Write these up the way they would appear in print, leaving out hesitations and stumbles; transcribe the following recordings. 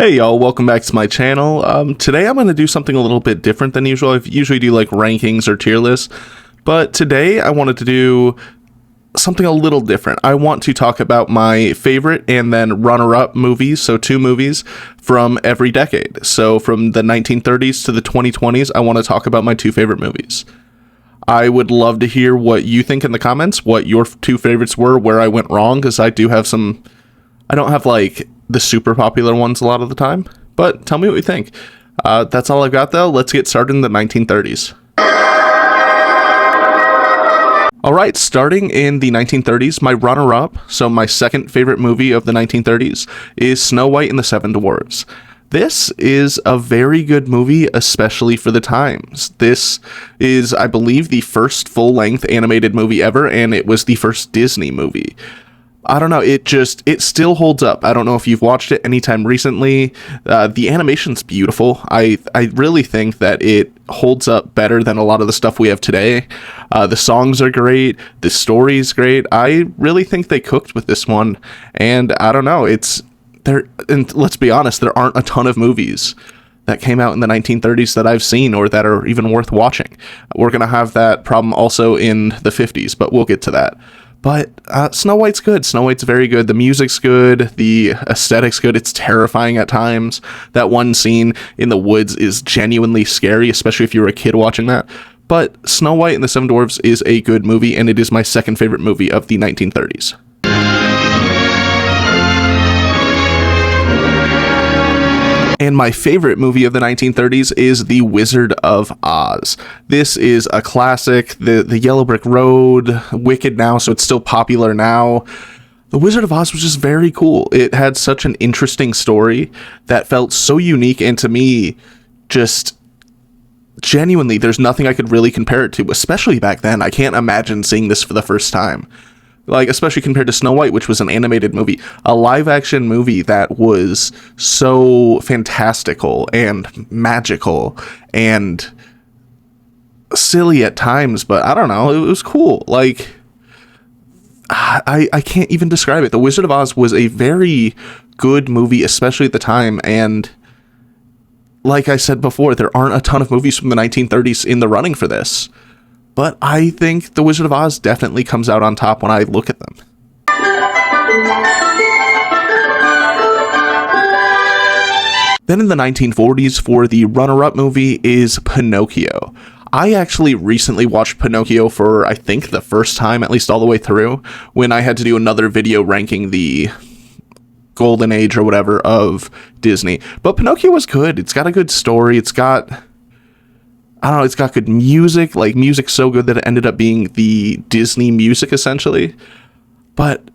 Hey y'all, welcome back to my channel. Today I'm going to do something a little bit different than usual. I usually do like rankings or tier lists, but today I wanted to do something a little different. I want to talk about my favorite and then runner-up movies, so two movies from every decade. So from the 1930s to the 2020s, I want to talk about my two favorite movies. I would love to hear what you think in the comments, what your two favorites were, where I went wrong, because I do have some... I don't have like the super popular ones a lot of the time, but tell me what you think. That's all I've got though. Let's get started in the 1930s. Alright, starting in the 1930s, my runner-up, so my second favorite movie of the 1930s, is Snow White and the Seven Dwarfs. This is a very good movie, especially for the times. This is, I believe, the first full-length animated movie ever, and it was the first Disney movie. I don't know, it still holds up. I don't know if you've watched it anytime recently. The animation's beautiful. I really think that it holds up better than a lot of the stuff we have today. The songs are great. The story's great. I really think they cooked with this one. And I don't know, and let's be honest, there aren't a ton of movies that came out in the 1930s that I've seen or that are even worth watching. We're going to have that problem also in the 50s, but we'll get to that. But Snow White's good. Snow White's very good. The music's good. The aesthetic's good. It's terrifying at times. That one scene in the woods is genuinely scary, especially if you were a kid watching that. But Snow White and the Seven Dwarfs is a good movie, and it is my second favorite movie of the 1930s. And my favorite movie of the 1930s is The Wizard of Oz. This is a classic. The Yellow Brick Road, wicked now, so it's still popular now. The Wizard of Oz was just very cool. It had such an interesting story that felt so unique, and to me, just genuinely, there's nothing I could really compare it to, especially back then. I can't imagine seeing this for the first time. Like, especially compared to Snow White, which was an animated movie, a live-action movie that was so fantastical and magical and silly at times, but I don't know, it was cool. Like, I can't even describe it. The Wizard of Oz was a very good movie, especially at the time, and like I said before, there aren't a ton of movies from the 1930s in the running for this. But I think The Wizard of Oz definitely comes out on top when I look at them. Then in the 1940s, for the runner-up movie is Pinocchio. I actually recently watched Pinocchio for, I think, the first time, at least all the way through, when I had to do another video ranking the golden age or whatever of Disney. But Pinocchio was good. It's got a good story. It's got... I don't know, it's got good music, like music so good that it ended up being the Disney music essentially. But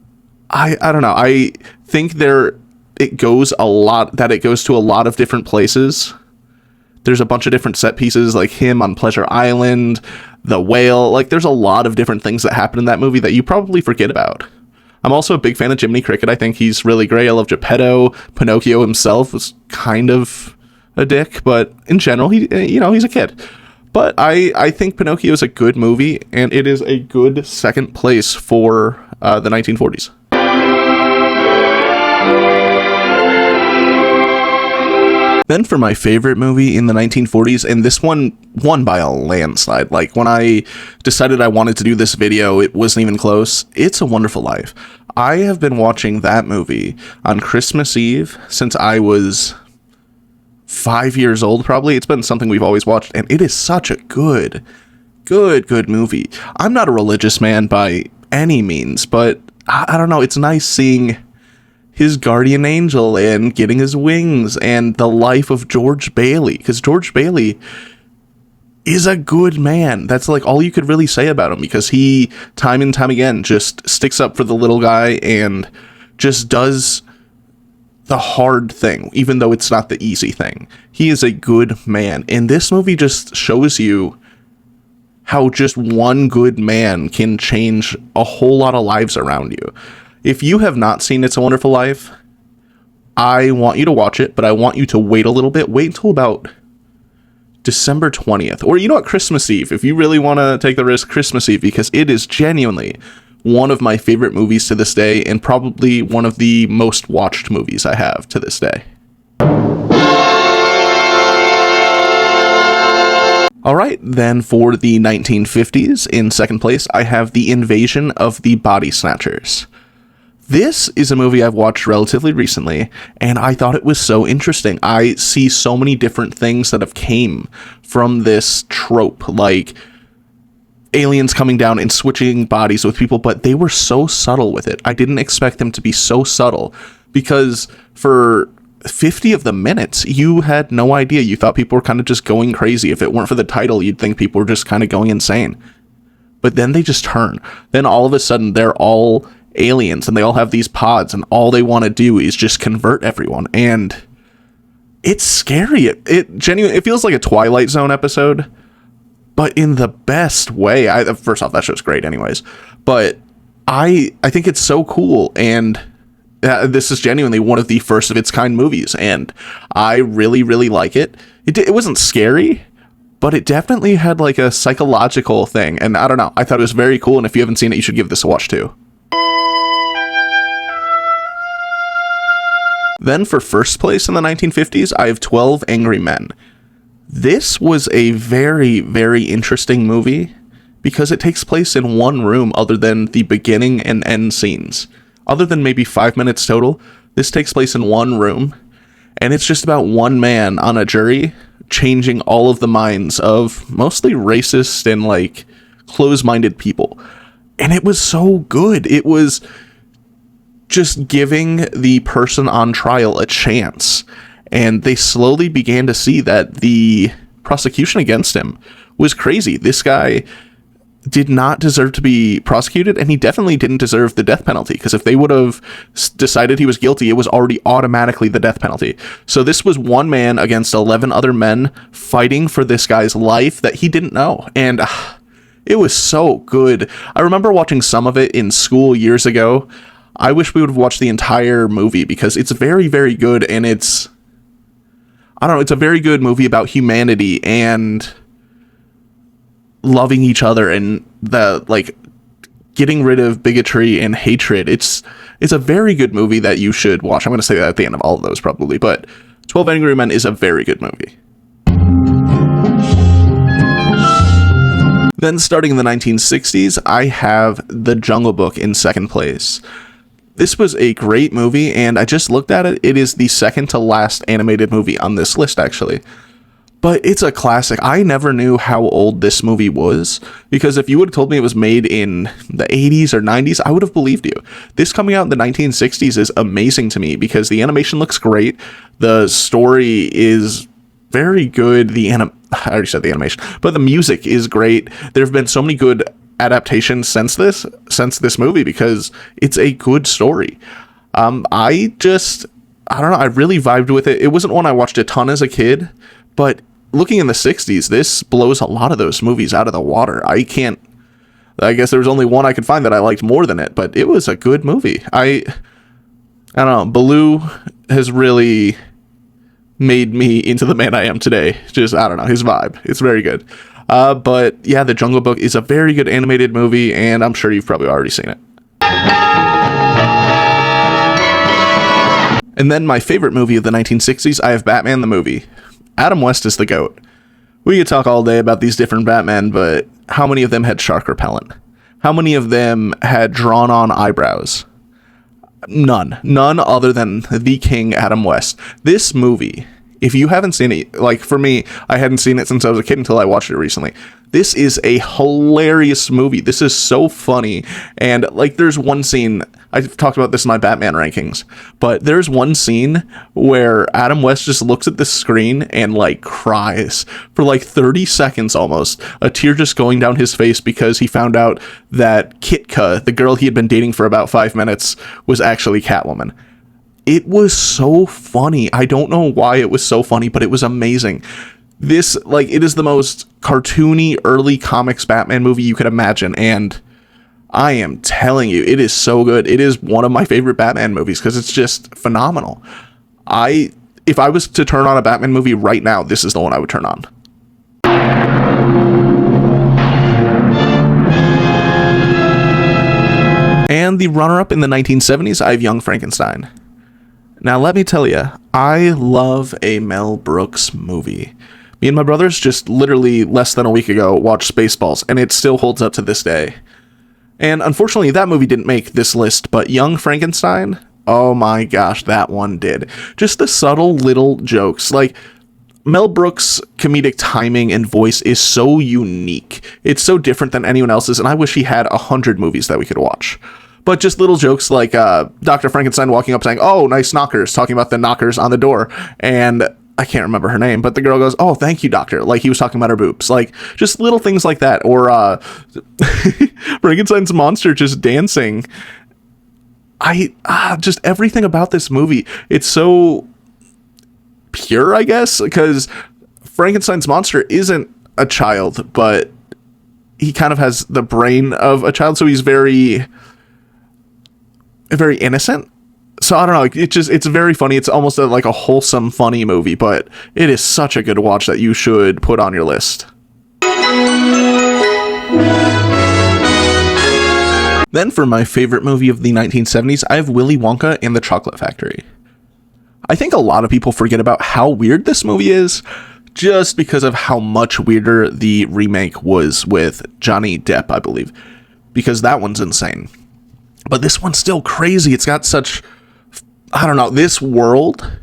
I don't know, I think it goes to a lot of different places. There's a bunch of different set pieces, like him on Pleasure Island, the whale, like there's a lot of different things that happen in that movie that you probably forget about. I'm also a big fan of Jiminy Cricket. I think he's really great. I love Geppetto. Pinocchio himself was kind of a dick, but in general, he's a kid. But I think Pinocchio is a good movie, and it is a good second place for the 1940s. Then for my favorite movie in the 1940s, and this one won by a landslide. Like, when I decided I wanted to do this video, it wasn't even close. It's A Wonderful Life. I have been watching that movie on Christmas Eve since I was 5 years old, probably. It's been something we've always watched, and it is such a good movie. I'm not a religious man by any means, but I don't know, it's nice seeing his guardian angel and getting his wings and the life of George Bailey, because George Bailey is a good man. That's like all you could really say about him, because he, time and time again, just sticks up for the little guy and just does the hard thing, even though it's not the easy thing. He is a good man, and this movie just shows you how just one good man can change a whole lot of lives around you. If you have not seen It's a Wonderful Life, I want you to watch it, but I want you to wait a little bit. Wait until about December 20th, or you know what, Christmas Eve, if you really want to take the risk, Christmas Eve, because it is genuinely one of my favorite movies to this day, and probably one of the most watched movies I have to this day. Alright, then for the 1950s, in second place, I have The Invasion of the Body Snatchers. This is a movie I've watched relatively recently, and I thought it was so interesting. I see so many different things that have came from this trope, like aliens coming down and switching bodies with people, but they were so subtle with it. I didn't expect them to be so subtle, because for 50 of the minutes, you had no idea. You thought people were kind of just going crazy. If it weren't for the title, you'd think people were just kind of going insane. But then they just turn. Then all of a sudden, they're all aliens, and they all have these pods, and all they want to do is just convert everyone. And it's scary. It genuinely, it feels like a Twilight Zone episode, but in the best way. First off, that show's great anyways. But I think it's so cool, and this is genuinely one of the first of its kind movies, and I really, really like it. It wasn't scary, but it definitely had like a psychological thing, and I don't know. I thought it was very cool, and if you haven't seen it, you should give this a watch too. Then for first place in the 1950s, I have 12 Angry Men. This was a very, very interesting movie because it takes place in one room other than the beginning and end scenes. Other than maybe 5 minutes total, this takes place in one room, and it's just about one man on a jury changing all of the minds of mostly racist and like close-minded people. And it was so good. It was just giving the person on trial a chance, and they slowly began to see that the prosecution against him was crazy. This guy did not deserve to be prosecuted, and he definitely didn't deserve the death penalty, because if they would have decided he was guilty, it was already automatically the death penalty. So this was one man against 11 other men fighting for this guy's life that he didn't know, and it was so good. I remember watching some of it in school years ago. I wish we would have watched the entire movie, because it's very, very good, and it's a very good movie about humanity and loving each other and the like getting rid of bigotry and hatred. It's a very good movie that you should watch. I'm going to say that at the end of all of those probably, but 12 Angry Men is a very good movie. Then starting in the 1960s, I have The Jungle Book in second place. This was a great movie, and I just looked at it. It is the second to last animated movie on this list, actually. But it's a classic. I never knew how old this movie was, because if you would have told me it was made in the 80s or 90s, I would have believed you. This coming out in the 1960s is amazing to me, because the animation looks great. The story is very good. I already said the animation, but the music is great. There have been so many good adaptations since this movie, because it's a good story. I don't know, I really vibed with it. It wasn't one I watched a ton as a kid, but looking in the 60s, this blows a lot of those movies out of the water. I guess there was only one I could find that I liked more than it, but it was a good movie. I don't know, Baloo has really made me into the man I am today. Just, I don't know, his vibe. It's very good. But yeah, The Jungle Book is a very good animated movie, and I'm sure you've probably already seen it. And then my favorite movie of the 1960s, I have Batman the movie. Adam West is the GOAT. We could talk all day about these different Batmen, but how many of them had shark repellent? How many of them had drawn-on eyebrows? None. None other than the King, Adam West. This movie, if you haven't seen it, like for me, I hadn't seen it since I was a kid until I watched it recently. This is a hilarious movie. This is so funny. And like there's one scene, I've talked about this in my Batman rankings, but there's one scene where Adam West just looks at the screen and like cries for like 30 seconds almost, a tear just going down his face because he found out that Kitka, the girl he had been dating for about 5 minutes, was actually Catwoman. It was so funny. I don't know why it was so funny, but it was amazing. This, like, it is the most cartoony early comics Batman movie you could imagine, and I am telling you, it is so good. It is one of my favorite Batman movies because it's just phenomenal. If I was to turn on a Batman movie right now, this is the one I would turn on. And the runner-up in the 1970s, I have Young Frankenstein. Now, let me tell you, I love a Mel Brooks movie. Me and my brothers just literally less than a week ago watched Spaceballs, and it still holds up to this day. And unfortunately, that movie didn't make this list, but Young Frankenstein, oh my gosh, that one did. Just the subtle little jokes. Like, Mel Brooks' comedic timing and voice is so unique. It's so different than anyone else's, and I wish he had 100 movies that we could watch. But just little jokes like Dr. Frankenstein walking up saying, "Oh, nice knockers," talking about the knockers on the door. And I can't remember her name, but the girl goes, "Oh, thank you, doctor." Like he was talking about her boobs. Like just little things like that. Or Frankenstein's monster just dancing. Just everything about this movie. It's so pure, I guess, because Frankenstein's monster isn't a child, but he kind of has the brain of a child. So he's very innocent. So I don't know, it's very funny. It's almost like a wholesome, funny movie, but it is such a good watch that you should put on your list. Then for my favorite movie of the 1970s, I have Willy Wonka and the Chocolate Factory. I think a lot of people forget about how weird this movie is, just because of how much weirder the remake was with Johnny Depp, I believe, because that one's insane. But this one's still crazy. It's got such, I don't know, this world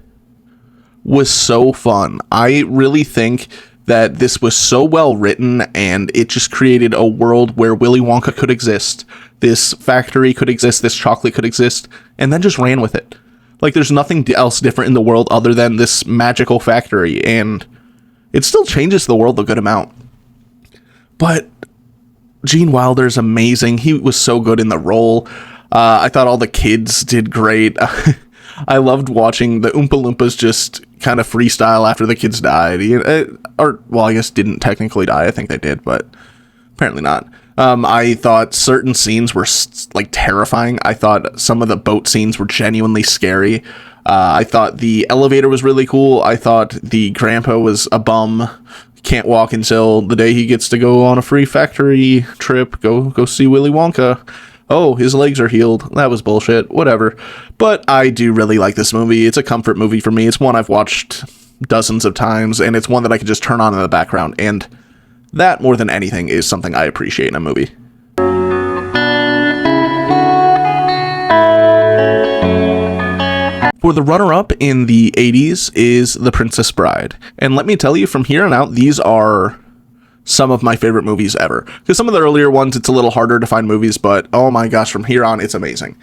was so fun. I really think that this was so well written, and it just created a world where Willy Wonka could exist, this factory could exist, this chocolate could exist, and then just ran with it. Like, there's nothing else different in the world other than this magical factory, and it still changes the world a good amount. But Gene Wilder's amazing. He was so good in the role. I thought all the kids did great. I loved watching the Oompa Loompas just kind of freestyle after the kids died. I guess didn't technically die. I think they did, but apparently not. I thought certain scenes were like terrifying. I thought some of the boat scenes were genuinely scary. I thought the elevator was really cool. I thought the grandpa was a bum. Can't walk until the day he gets to go on a free factory trip. Go see Willy Wonka. Oh, his legs are healed. That was bullshit. Whatever. But I do really like this movie. It's a comfort movie for me. It's one I've watched dozens of times, and it's one that I can just turn on in the background. And that, more than anything, is something I appreciate in a movie. For the runner-up in the 80s is The Princess Bride. And let me tell you, from here on out, these are some of my favorite movies ever. Because some of the earlier ones, it's a little harder to find movies, but oh my gosh, from here on, it's amazing.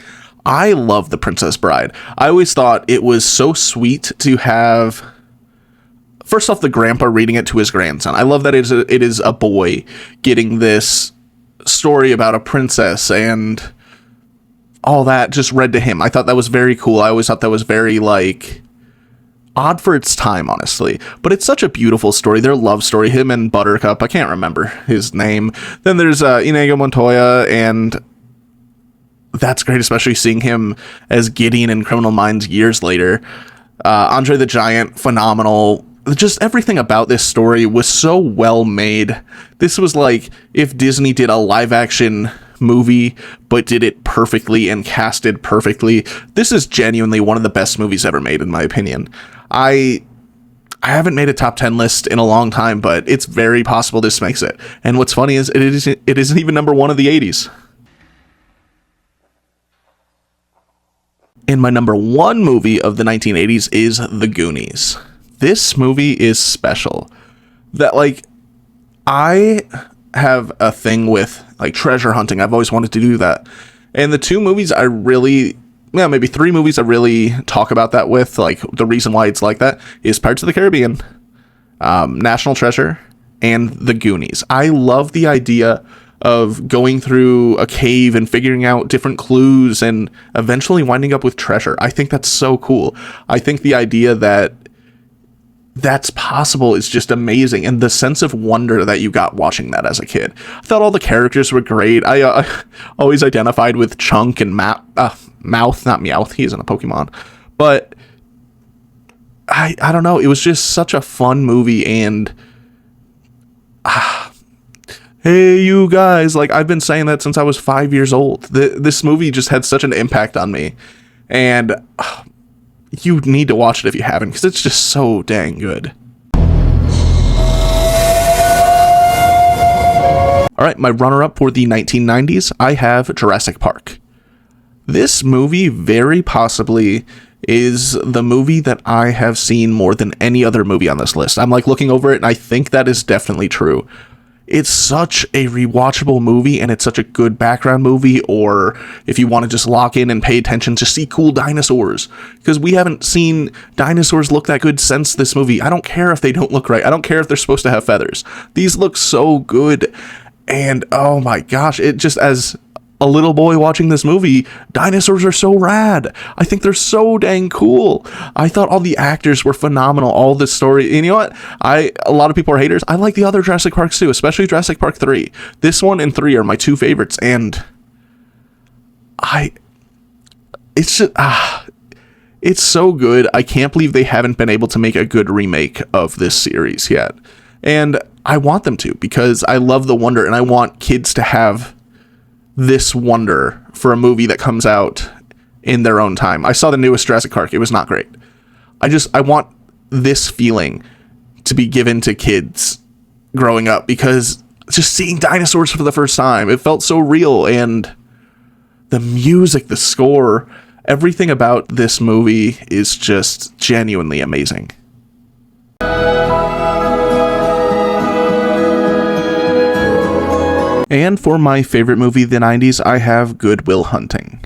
I love The Princess Bride. I always thought it was so sweet to have, first off, the grandpa reading it to his grandson. I love that it is a boy getting this story about a princess and all that just read to him. I thought that was very cool. I always thought that was very, like, odd for its time, honestly. But it's such a beautiful story. Their love story, him and Buttercup. I can't remember his name. Then there's Inigo Montoya, and that's great, especially seeing him as Gideon in Criminal Minds years later. Andre the Giant, phenomenal. Just everything about this story was so well made. This was like if Disney did a live-action movie, but did it perfectly and casted perfectly. This is genuinely one of the best movies ever made, in my opinion. I haven't made a top 10 list in a long time, but it's very possible this makes it. And what's funny is it isn't even number one of the 80s. And my number one movie of the 1980s is The Goonies. This movie is special. That, like, I have a thing with, like, treasure hunting. I've always wanted to do that. And the two movies I really, maybe three movies I really talk about that with, like, the reason why it's like that is Pirates of the Caribbean, National Treasure, and The Goonies. I love the idea of going through a cave and figuring out different clues and eventually winding up with treasure. I think that's so cool. I think the idea that that's possible is just amazing, and the sense of wonder that you got watching that as a kid. I thought all the characters were great. I always identified with Chunk and Mouth, not Meowth, he isn't a Pokemon, but I don't know, it was just such a fun movie. And hey, you guys, like, I've been saying that since I was 5 years old. This movie just had such an impact on me, and you need to watch it if you haven't, because it's just so dang good. All right, my runner-up for the 1990s, I have Jurassic Park. This movie very possibly is the movie that I have seen more than any other movie on this list. I'm like looking over it, and I think that is definitely true. It's such a rewatchable movie, and it's such a good background movie, or if you want to just lock in and pay attention to see cool dinosaurs, because we haven't seen dinosaurs look that good since this movie. I don't care if they don't look right. I don't care if they're supposed to have feathers. These look so good. And oh my gosh, it just, as a little boy watching this movie, dinosaurs are so rad. I think they're so dang cool. I thought all the actors were phenomenal, all the story. And you know what? A lot of people are haters. I like the other Jurassic Parks too, especially Jurassic Park 3. This one and 3 are my two favorites, and it's just, it's so good. I can't believe they haven't been able to make a good remake of this series yet. And I want them to, because I love the wonder, and I want kids to have this wonder for a movie that comes out in their own time. I saw the newest Jurassic Park. It was not great. I want this feeling to be given to kids growing up, because just seeing dinosaurs for the first time, it felt so real. And the music, the score, everything about this movie is just genuinely amazing. And for my favorite movie of the 90s, I have Good Will Hunting.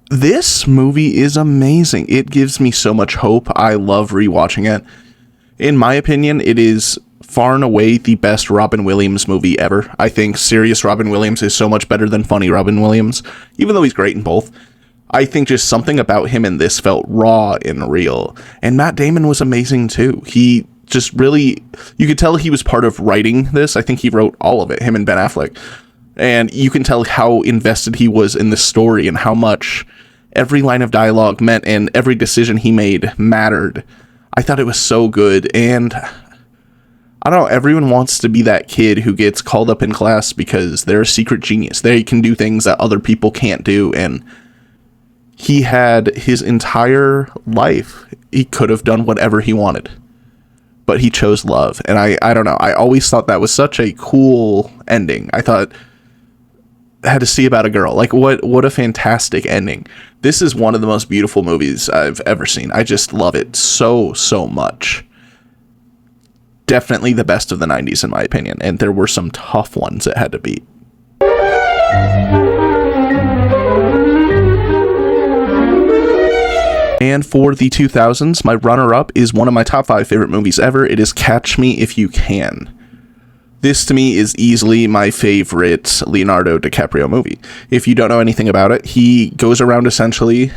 This movie is amazing. It gives me so much hope. I love rewatching it. In my opinion, it is far and away the best Robin Williams movie ever. I think serious Robin Williams is so much better than funny Robin Williams, even though he's great in both. I think just something about him in this felt raw and real. And Matt Damon was amazing too. He just really, you could tell he was part of writing this. I think he wrote all of it, him and Ben Affleck. And you can tell how invested he was in the story and how much every line of dialogue meant and every decision he made mattered. I thought it was so good. And I don't know, everyone wants to be that kid who gets called up in class because they're a secret genius. They can do things that other people can't do. And he had his entire life, he could have done whatever he wanted, but he chose love. And I don't know, I always thought that was such a cool ending. I thought, I had to see about a girl. Like, what a fantastic ending. This is one of the most beautiful movies I've ever seen. I just love it so much. Definitely the best of the 90s in my opinion, and there were some tough ones it had to beat. And for the 2000s, my runner-up is one of my top 5 favorite movies ever. It is Catch Me If You Can. This, to me, is easily my favorite Leonardo DiCaprio movie. If you don't know anything about it, he goes around essentially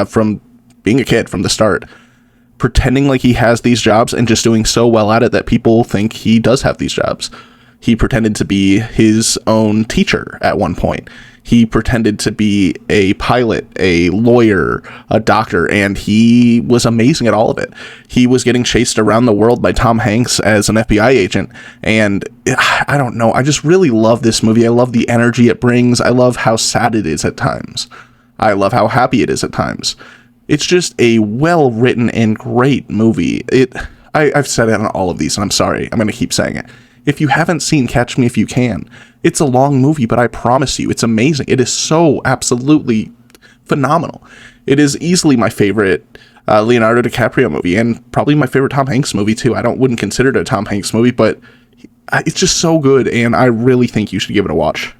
from being a kid from the start, pretending like he has these jobs and just doing so well at it that people think he does have these jobs. He pretended to be his own teacher at one point. He pretended to be a pilot, a lawyer, a doctor, and he was amazing at all of it. He was getting chased around the world by Tom Hanks as an FBI agent, and I don't know, I just really love this movie. I love the energy it brings. I love how sad it is at times. I love how happy it is at times. It's just a well-written and great movie. I've said it on all of these, and I'm sorry, I'm going to keep saying it. If you haven't seen Catch Me If You Can, it's a long movie, but I promise you, it's amazing. It is so absolutely phenomenal. It is easily my favorite Leonardo DiCaprio movie, and probably my favorite Tom Hanks movie too. Wouldn't consider it a Tom Hanks movie, but it's just so good, and I really think you should give it a watch.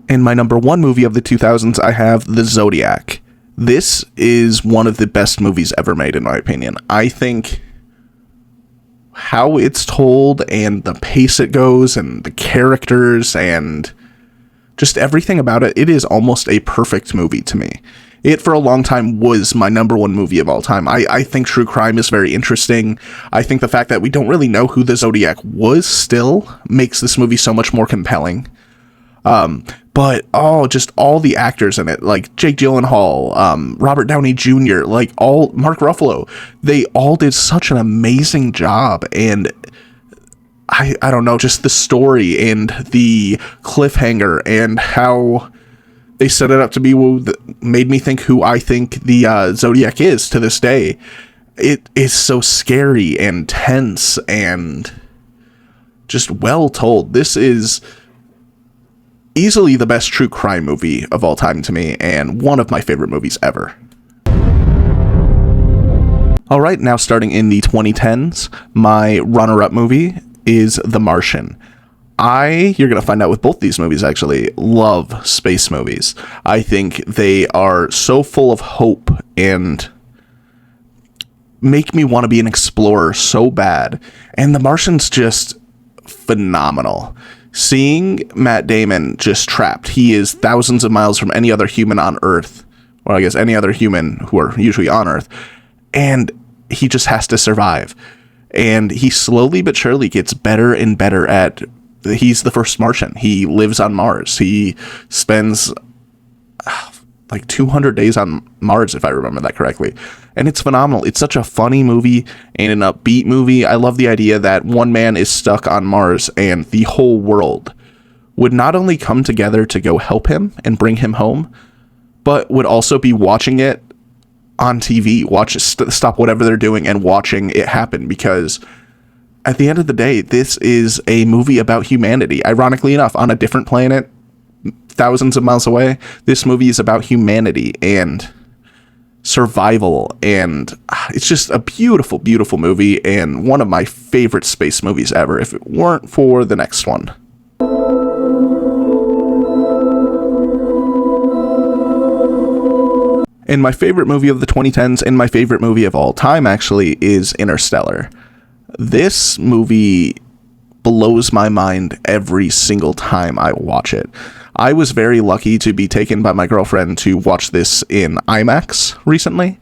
And my number 1 movie of the 2000s, I have The Zodiac. This is one of the best movies ever made, in my opinion. I think how it's told and the pace it goes and the characters and just everything about it, it is almost a perfect movie to me. It, for a long time, was my number 1 movie of all time. I think true crime is very interesting. I think the fact that we don't really know who the Zodiac was still makes this movie so much more compelling. But just all the actors in it, like Jake Gyllenhaal, Robert Downey Jr., Mark Ruffalo, they all did such an amazing job. And I don't know, just the story and the cliffhanger and how they set it up to be made me think who I think the Zodiac is to this day. It is so scary and tense and just well told. This is easily the best true crime movie of all time to me, and one of my favorite movies ever. All right, now starting in the 2010s, my runner-up movie is The Martian. You're going to find out with both these movies actually, love space movies. I think they are so full of hope and make me want to be an explorer so bad. And The Martian's just phenomenal. Seeing Matt Damon just trapped, he is thousands of miles from any other human on Earth, or I guess any other human who are usually on Earth, and he just has to survive. And he slowly but surely gets better and better at, he's the first Martian. He lives on Mars. He spends like 200 days on Mars, if I remember that correctly. And it's phenomenal. It's such a funny movie and an upbeat movie. I love the idea that one man is stuck on Mars and the whole world would not only come together to go help him and bring him home, but would also be watching it on TV, stop whatever they're doing and watching it happen. Because at the end of the day, this is a movie about humanity. Ironically enough, on a different planet, thousands of miles away, this movie is about humanity and survival, and it's just a beautiful, beautiful movie and one of my favorite space movies ever, if it weren't for the next one. And my favorite movie of the 2010s, and my favorite movie of all time actually, is Interstellar. This movie blows my mind every single time I watch it. I was very lucky to be taken by my girlfriend to watch this in IMAX recently,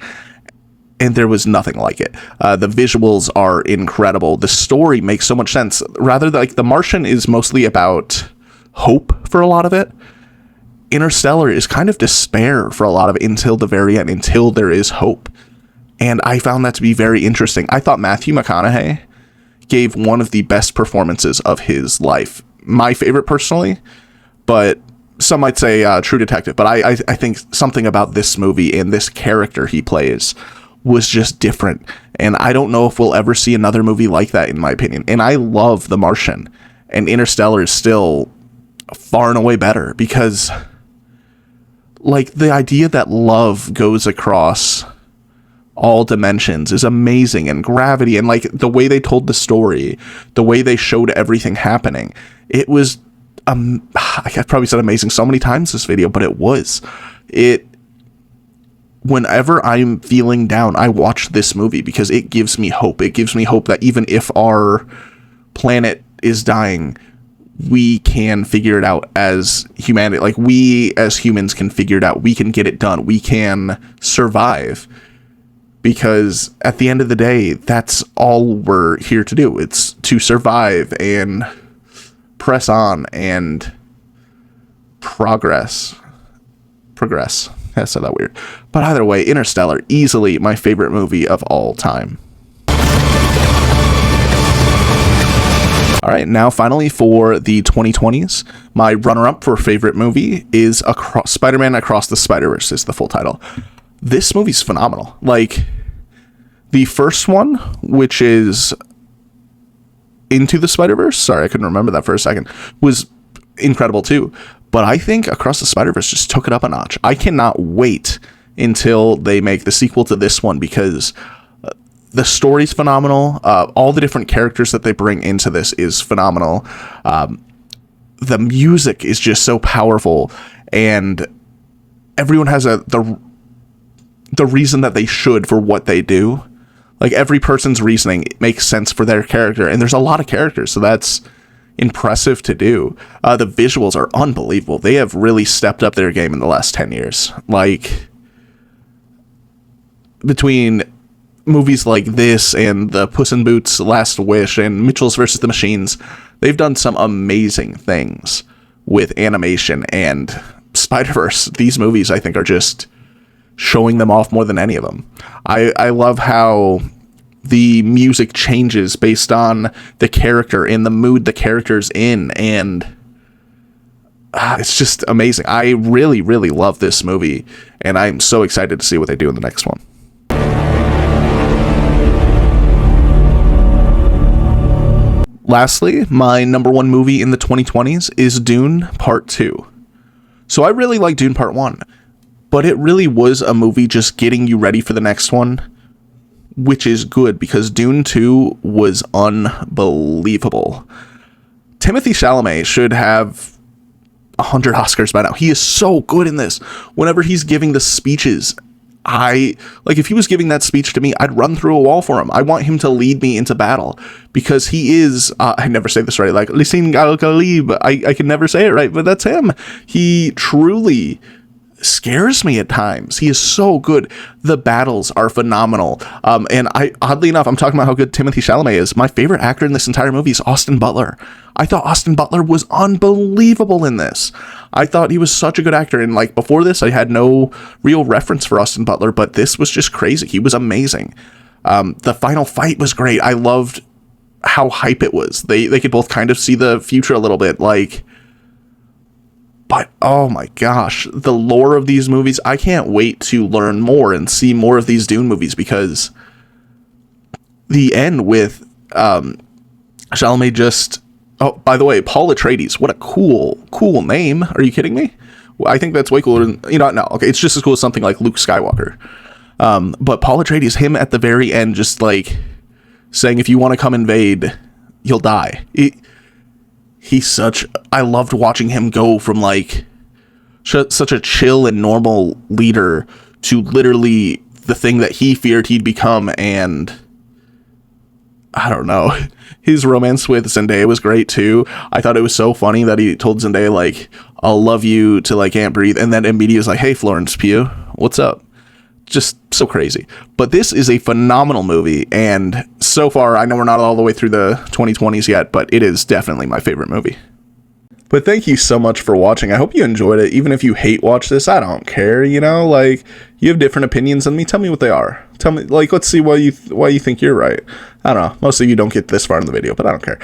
and there was nothing like it. The visuals are incredible. The story makes so much sense. Rather, like, The Martian is mostly about hope for a lot of it. Interstellar is kind of despair for a lot of it until the very end, until there is hope. And I found that to be very interesting. I thought Matthew McConaughey gave one of the best performances of his life. My favorite personally, but some might say True Detective. But I think something about this movie and this character he plays was just different. And I don't know if we'll ever see another movie like that, in my opinion. And I love The Martian. And Interstellar is still far and away better because, like, the idea that love goes across all dimensions is amazing, and gravity, and like the way they told the story, the way they showed everything happening, it was I've probably said amazing so many times this video, but whenever I'm feeling down, I watch this movie because it gives me hope. It gives me hope that even if our planet is dying, we can figure it out as humanity. Like, we as humans can figure it out. We can get it done. We can survive. Because at the end of the day, that's all we're here to do. It's to survive and press on and progress. I said that weird. But either way, Interstellar, easily my favorite movie of all time. All right, now finally for the 2020s, my runner-up for favorite movie is Spider-Man Across the Spider-Verse is the full title. This movie's phenomenal. Like, the first one, which is Into the Spider-Verse, sorry, I couldn't remember that for a second, was incredible too. But I think Across the Spider-Verse just took it up a notch. I cannot wait until they make the sequel to this one because the story's phenomenal. All the different characters that they bring into this is phenomenal. The music is just so powerful, and everyone has the reason that they should for what they do. Like, every person's reasoning makes sense for their character, and there's a lot of characters, so that's impressive to do. The visuals are unbelievable. They have really stepped up their game in the last 10 years. Like, between movies like this and the Puss in Boots Last Wish and Mitchell's vs. the Machines, they've done some amazing things with animation, and Spider-Verse, these movies, I think, are just showing them off more than any of them. I love how the music changes based on the character and the mood the character's in, and it's just amazing. I really, really love this movie, and I'm so excited to see what they do in the next one. Lastly, my number one movie in the 2020s is Dune Part 2. So I really like Dune Part 1, but it really was a movie just getting you ready for the next one, which is good because Dune 2 was unbelievable. Timothée Chalamet should have 100 Oscars by now. He is so good in this. Whenever he's giving the speeches, if he was giving that speech to me, I'd run through a wall for him. I want him to lead me into battle because he is, I never say this right, like, Lisin Al-Khalib. I can never say it right, but that's him. He truly scares me at times. He is so good. The battles are phenomenal. And oddly enough, I'm talking about how good Timothée Chalamet is. My favorite actor in this entire movie is Austin Butler. I thought Austin Butler was unbelievable in this. I thought he was such a good actor. And like before this, I had no real reference for Austin Butler, but this was just crazy. He was amazing. The final fight was great. I loved how hype it was. They could both kind of see the future a little bit, but oh my gosh, the lore of these movies, I can't wait to learn more and see more of these Dune movies, because the end with Chalamet just, oh, by the way, Paul Atreides, what a cool name. Are you kidding me? Well, I think that's way cooler than, no, okay, it's just as cool as something like Luke Skywalker. But Paul Atreides, him at the very end, just like saying, if you want to come invade, you'll die. I loved watching him go from like such a chill and normal leader to literally the thing that he feared he'd become. And I don't know, his romance with Zendaya was great too. I thought it was so funny that he told Zendaya, like, I'll love you till I can't breathe. And then immediately was like, hey, Florence Pugh, what's up? Just so crazy. But this is a phenomenal movie, and so far, I know we're not all the way through the 2020s yet, but it is definitely my favorite movie. But thank you so much for watching. I hope you enjoyed it. Even if you hate watch this, I don't care, you have different opinions than me. Tell me what they are. Tell me, let's see why you think you're right. I don't know. Most of you don't get this far in the video, but I don't care.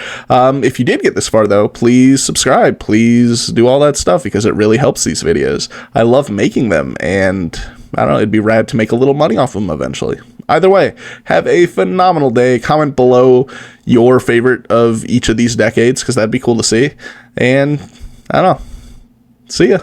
If you did get this far, though, please subscribe. Please do all that stuff, because it really helps these videos. I love making them, and I don't know, it'd be rad to make a little money off them eventually. Either way, have a phenomenal day. Comment below your favorite of each of these decades, because that'd be cool to see. And I don't know. See ya.